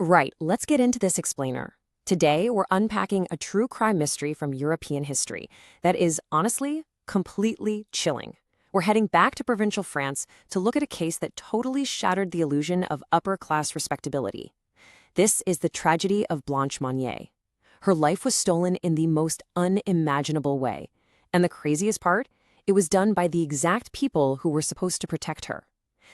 Right, let's get into this explainer. Today, we're unpacking a true crime mystery from European history that is, honestly, completely chilling. We're heading back to provincial France to look at a case that totally shattered the illusion of upper-class respectability. This is the tragedy of Blanche Monnier. Her life was stolen in the most unimaginable way. And the craziest part? It was done by the exact people who were supposed to protect her.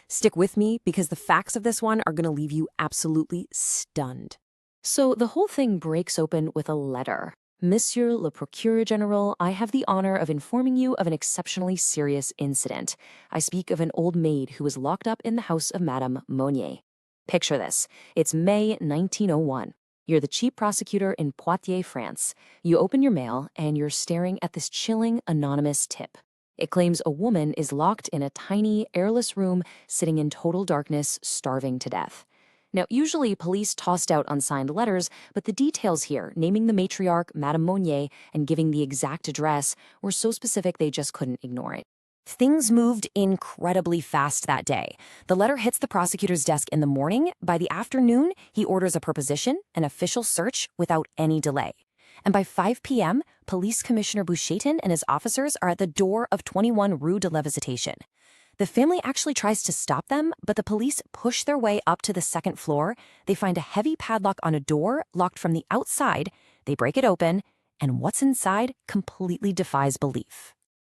Stick with me because the facts of this one are going to leave you absolutely stunned. So the whole thing breaks open with a letter. Monsieur le Procureur General, I have the honor of informing you of an exceptionally serious incident. I speak of an old maid who was locked up in the house of Madame Monnier. Picture this. It's May 1901. You're the chief prosecutor in Poitiers, France. You open your mail and you're staring at this chilling anonymous tip. It claims a woman is locked in a tiny, airless room, sitting in total darkness, starving to death. Now, usually police tossed out unsigned letters, but the details here, naming the matriarch, Madame Monnier, and giving the exact address, were so specific they just couldn't ignore it. Things moved incredibly fast that day. The letter hits the prosecutor's desk in the morning. By the afternoon, he orders a perquisition, an official search, without any delay. And by 5 p.m., Police Commissioner Bouchetin and his officers are at the door of 21 Rue de la Visitation. The family actually tries to stop them, but the police push their way up to the second floor. They find a heavy padlock on a door, locked from the outside. They break it open, and what's inside completely defies belief.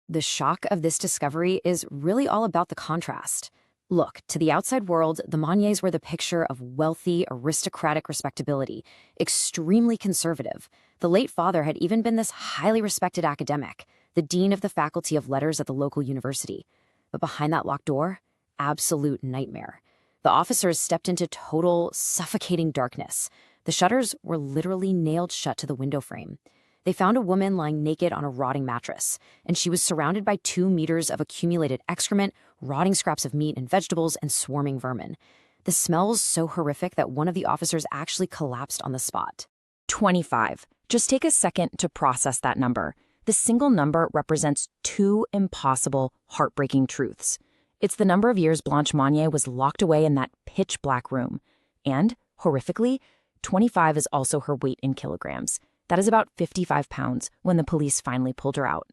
The shock of this discovery is really all about the contrast. Look, to the outside world, the Monniers were the picture of wealthy, aristocratic respectability, extremely conservative. The late father had even been this highly respected academic, the dean of the faculty of letters at the local university. But behind that locked door, absolute nightmare. The officers stepped into total, suffocating darkness. The shutters were literally nailed shut to the window frame. They found a woman lying naked on a rotting mattress, and she was surrounded by 2 meters of accumulated excrement, rotting scraps of meat and vegetables, and swarming vermin. The smell was so horrific that one of the officers actually collapsed on the spot. 25. Just take a second to process that number. The single number represents 2 impossible, heartbreaking truths. It's the number of years Blanche Monnier was locked away in that pitch-black room. And, horrifically, 25 is also her weight in kilograms. That is about 55 pounds when the police finally pulled her out.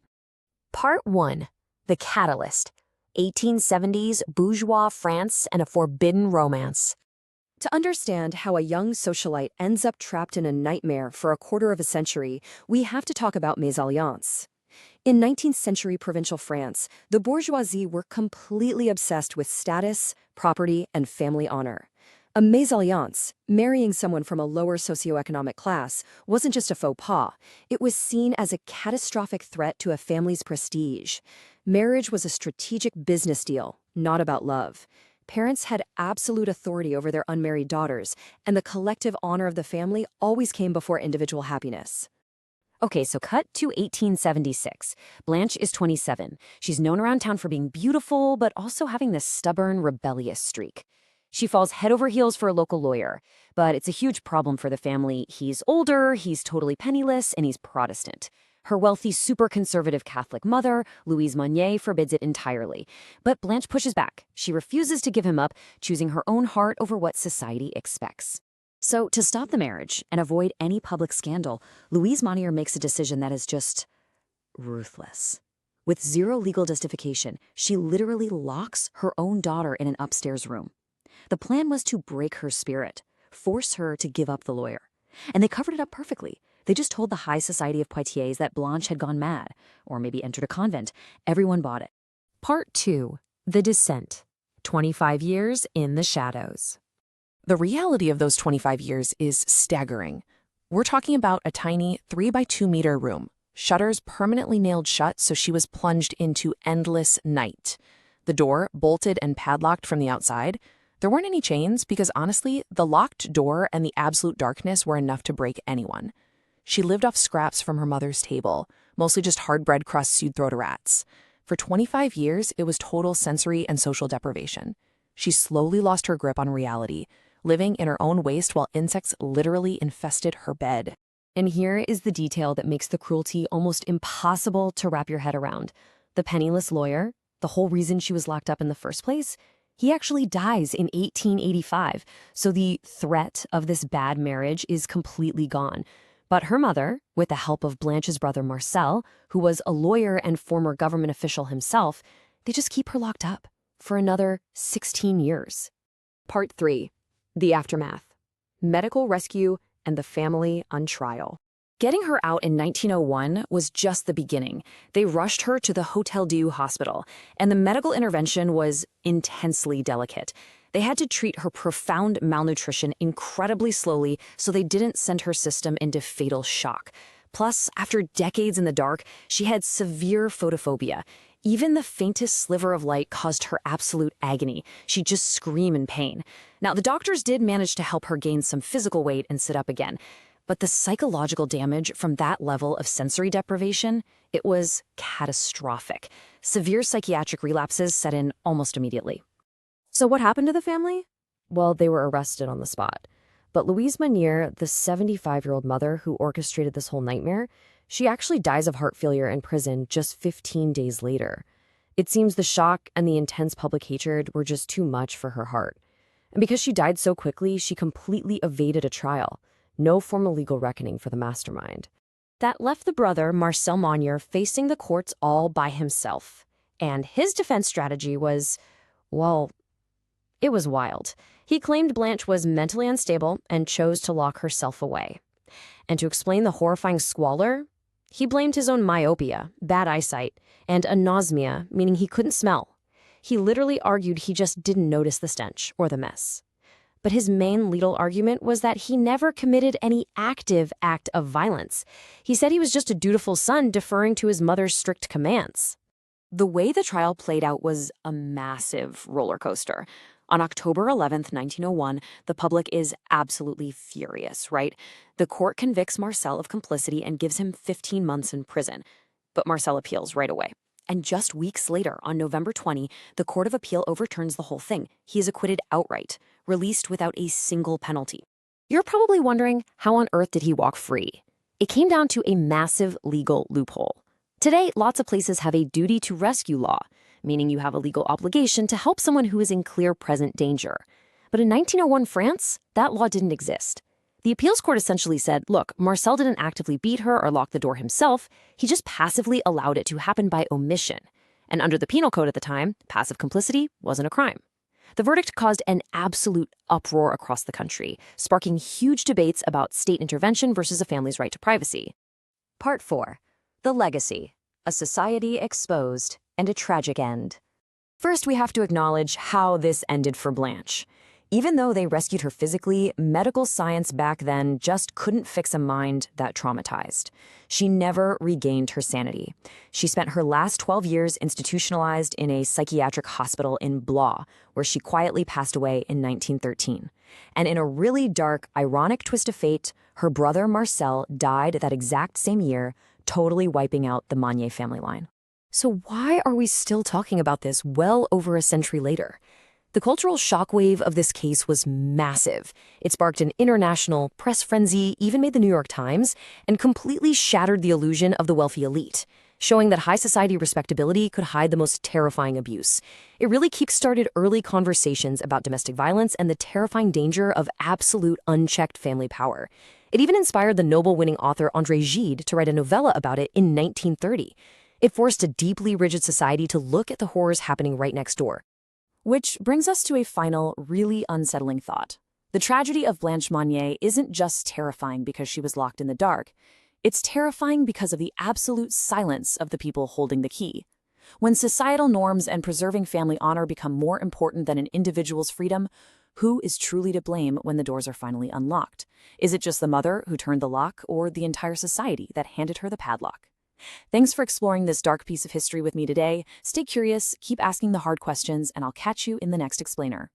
Part 1. The Catalyst. 1870s bourgeois France and a forbidden romance. To understand how a young socialite ends up trapped in a nightmare for a quarter of a century, we have to talk about mésalliance. In 19th century provincial France, the bourgeoisie were completely obsessed with status, property, and family honor. A mésalliance, marrying someone from a lower socioeconomic class, wasn't just a faux pas. It was seen as a catastrophic threat to a family's prestige. Marriage was a strategic business deal, not about love. Parents had absolute authority over their unmarried daughters, and the collective honor of the family always came before individual happiness. Okay, so cut to 1876. Blanche is 27. She's known around town for being beautiful, but also having this stubborn, rebellious streak. She falls head over heels for a local lawyer, but it's a huge problem for the family. He's older, he's totally penniless, and he's Protestant. Her wealthy, super conservative Catholic mother, Louise Monnier, forbids it entirely. But Blanche pushes back. She refuses to give him up, choosing her own heart over what society expects. So, to stop the marriage and avoid any public scandal, Louise Monnier makes a decision that is just ruthless. With zero legal justification, she literally locks her own daughter in an upstairs room. The plan was to break her spirit, force her to give up the lawyer. And they covered it up perfectly. They just told the high society of Poitiers that Blanche had gone mad, or maybe entered a convent. Everyone bought it. Part 2. The Descent. 25 years in the shadows. The reality of those 25 years is staggering. We're talking about a tiny 3 by 2 meter room, shutters permanently nailed shut so she was plunged into endless night. The door bolted and padlocked from the outside. There weren't any chains because honestly, the locked door and the absolute darkness were enough to break anyone. She lived off scraps from her mother's table, mostly just hard bread crusts you'd throw to rats. For 25 years, it was total sensory and social deprivation. She slowly lost her grip on reality, living in her own waste while insects literally infested her bed. And here is the detail that makes the cruelty almost impossible to wrap your head around. The penniless lawyer, the whole reason she was locked up in the first place, He actually dies in 1885, so the threat of this bad marriage is completely gone. But her mother, with the help of Blanche's brother Marcel, who was a lawyer and former government official himself, they just keep her locked up for another 16 years. Part 3. The Aftermath. Medical Rescue and the Family on Trial. Getting her out in 1901 was just the beginning. They rushed her to the Hôtel Dieu hospital, and the medical intervention was intensely delicate. They had to treat her profound malnutrition incredibly slowly so they didn't send her system into fatal shock. Plus, after decades in the dark, she had severe photophobia. Even the faintest sliver of light caused her absolute agony. She'd just scream in pain. Now, the doctors did manage to help her gain some physical weight and sit up again. But the psychological damage from that level of sensory deprivation, it was catastrophic. Severe psychiatric relapses set in almost immediately. So what happened to the family? Well, they were arrested on the spot. But Louise Monnier, the 75-year-old mother who orchestrated this whole nightmare, she actually dies of heart failure in prison just 15 days later. It seems the shock and the intense public hatred were just too much for her heart. And because she died so quickly, she completely evaded a trial. No formal legal reckoning for the mastermind. That left the brother, Marcel Monnier, facing the courts all by himself. And his defense strategy was, well, it was wild. He claimed Blanche was mentally unstable and chose to lock herself away. And to explain the horrifying squalor, he blamed his own myopia, bad eyesight, and anosmia, meaning he couldn't smell. He literally argued he just didn't notice the stench or the mess. But his main legal argument was that he never committed any active act of violence. He said he was just a dutiful son deferring to his mother's strict commands. The way the trial played out was a massive roller coaster. On October 11th, 1901, the public is absolutely furious, right? The court convicts Marcel of complicity and gives him 15 months in prison. But Marcel appeals right away. And just weeks later, on November 20, the Court of Appeal overturns the whole thing. He is acquitted outright, released without a single penalty. You're probably wondering, how on earth did he walk free? It came down to a massive legal loophole. Today, lots of places have a duty to rescue law, meaning you have a legal obligation to help someone who is in clear present danger. But in 1901 France, that law didn't exist. The appeals court essentially said, look, Marcel didn't actively beat her or lock the door himself, he just passively allowed it to happen by omission. And under the penal code at the time, passive complicity wasn't a crime. The verdict caused an absolute uproar across the country, sparking huge debates about state intervention versus a family's right to privacy. Part 4. The Legacy. A Society Exposed and a Tragic End. First, we have to acknowledge how this ended for Blanche. Even though they rescued her physically, medical science back then just couldn't fix a mind that traumatized. She never regained her sanity. She spent her last 12 years institutionalized in a psychiatric hospital in Blois, where she quietly passed away in 1913. And in a really dark, ironic twist of fate, her brother Marcel died that exact same year, totally wiping out the Monnier family line. So why are we still talking about this well over a century later? The cultural shockwave of this case was massive. It sparked an international press frenzy, even made the New York Times, and completely shattered the illusion of the wealthy elite, showing that high society respectability could hide the most terrifying abuse. It really kick-started early conversations about domestic violence and the terrifying danger of absolute unchecked family power. It even inspired the Nobel-winning author André Gide to write a novella about it in 1930. It forced a deeply rigid society to look at the horrors happening right next door. Which brings us to a final, really unsettling thought. The tragedy of Blanche Monnier isn't just terrifying because she was locked in the dark. It's terrifying because of the absolute silence of the people holding the key. When societal norms and preserving family honor become more important than an individual's freedom, who is truly to blame when the doors are finally unlocked? Is it just the mother who turned the lock, or the entire society that handed her the padlock? Thanks for exploring this dark piece of history with me today. Stay curious, keep asking the hard questions, and I'll catch you in the next explainer.